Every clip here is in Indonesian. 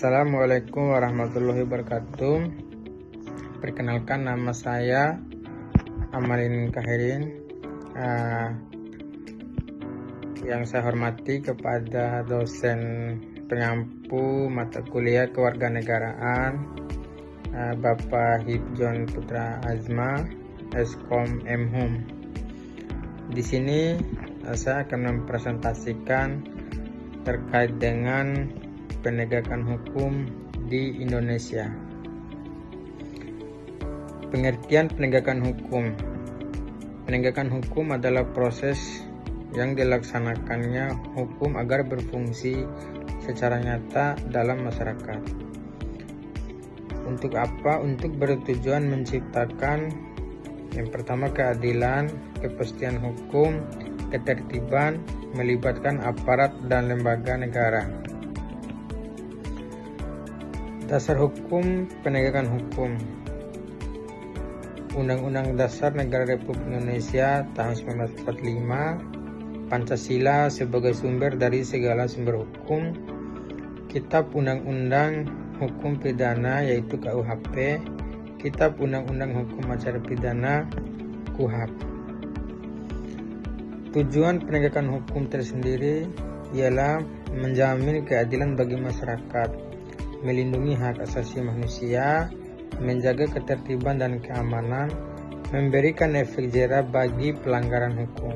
Assalamualaikum warahmatullahi wabarakatuh. Perkenalkan, nama saya Amalin Kahirin. Yang saya hormati kepada dosen pengampu mata kuliah kewarganegaraan, Bapak Hibjon Putra Azma, Eskom Mhum. Di sini saya akan mempresentasikan terkait dengan penegakan hukum di Indonesia. Pengertian penegakan hukum. Penegakan hukum adalah proses yang dilaksanakannya hukum agar berfungsi secara nyata dalam masyarakat. Untuk apa? Untuk bertujuan menciptakan yang pertama keadilan, kepastian hukum, ketertiban, melibatkan aparat dan lembaga negara. Dasar hukum penegakan hukum. Undang-Undang Dasar Negara Republik Indonesia tahun 1945, Pancasila sebagai sumber dari segala sumber hukum, Kitab Undang-Undang Hukum Pidana yaitu KUHP, Kitab Undang-Undang Hukum Acara Pidana KUHAP. Tujuan penegakan hukum tersendiri ialah menjamin keadilan bagi masyarakat, melindungi hak asasi manusia, menjaga ketertiban dan keamanan, memberikan efek jera bagi pelanggaran hukum.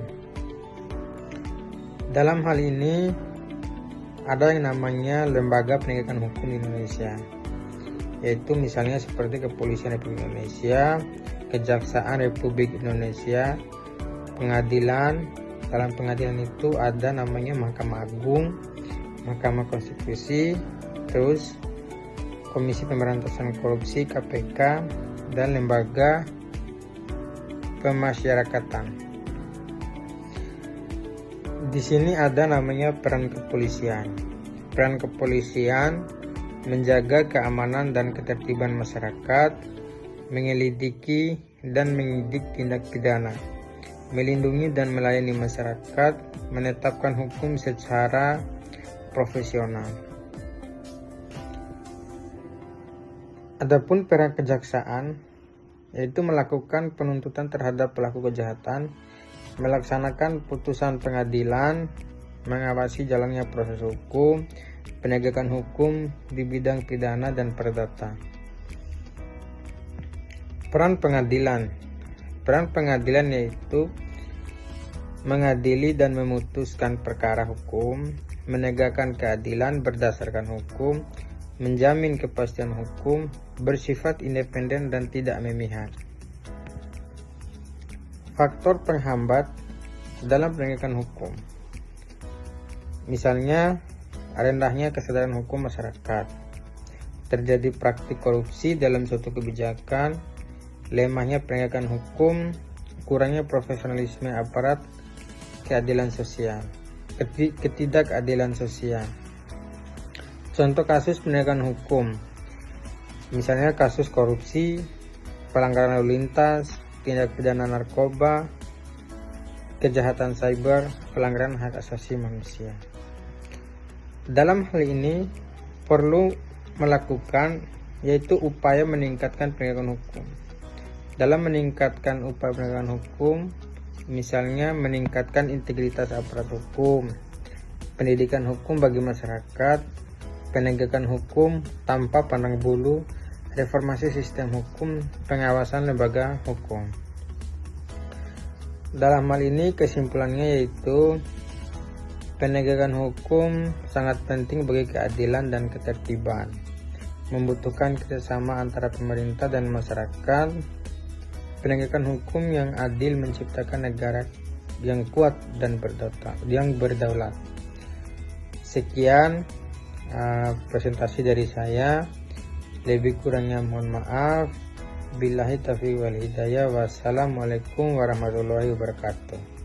Dalam hal ini ada yang namanya Lembaga Penegakan Hukum di Indonesia, yaitu misalnya seperti Kepolisian Republik Indonesia, Kejaksaan Republik Indonesia, pengadilan. Dalam pengadilan itu ada namanya Mahkamah Agung, Mahkamah Konstitusi, terus Komisi Pemberantasan Korupsi KPK, dan Lembaga Pemasyarakatan. Di sini ada namanya peran kepolisian. Peran kepolisian menjaga keamanan dan ketertiban masyarakat, menyelidiki dan menyidik tindak pidana, melindungi dan melayani masyarakat, menetapkan hukum secara profesional. Adapun peran kejaksaan yaitu melakukan penuntutan terhadap pelaku kejahatan, melaksanakan putusan pengadilan, mengawasi jalannya proses hukum, penegakan hukum di bidang pidana dan perdata. Peran pengadilan. Peran pengadilan yaitu mengadili dan memutuskan perkara hukum, menegakkan keadilan berdasarkan hukum, menjamin kepastian hukum, bersifat independen dan tidak memihak. Faktor penghambat dalam penegakan hukum. Misalnya, rendahnya kesadaran hukum masyarakat, terjadi praktik korupsi dalam suatu kebijakan, lemahnya penegakan hukum, kurangnya profesionalisme aparat, keadilan sosial, ketidakadilan sosial. Contoh kasus penegakan hukum, misalnya kasus korupsi, pelanggaran lalu lintas, tindak pidana narkoba, kejahatan cyber, pelanggaran hak asasi manusia. Dalam hal ini perlu melakukan yaitu upaya meningkatkan penegakan hukum. Dalam meningkatkan upaya penegakan hukum, misalnya meningkatkan integritas aparat hukum, pendidikan hukum bagi masyarakat, penegakan hukum tanpa pandang bulu, reformasi sistem hukum, pengawasan lembaga hukum. Dalam hal ini kesimpulannya yaitu penegakan hukum sangat penting bagi keadilan dan ketertiban, membutuhkan kerjasama antara pemerintah dan masyarakat. Penegakan hukum yang adil menciptakan negara yang kuat dan berdaulat. Sekian presentasi dari saya, lebih kurangnya mohon maaf. Billahi taufiq wal hidayah. Wassalamualaikum warahmatullahi wabarakatuh.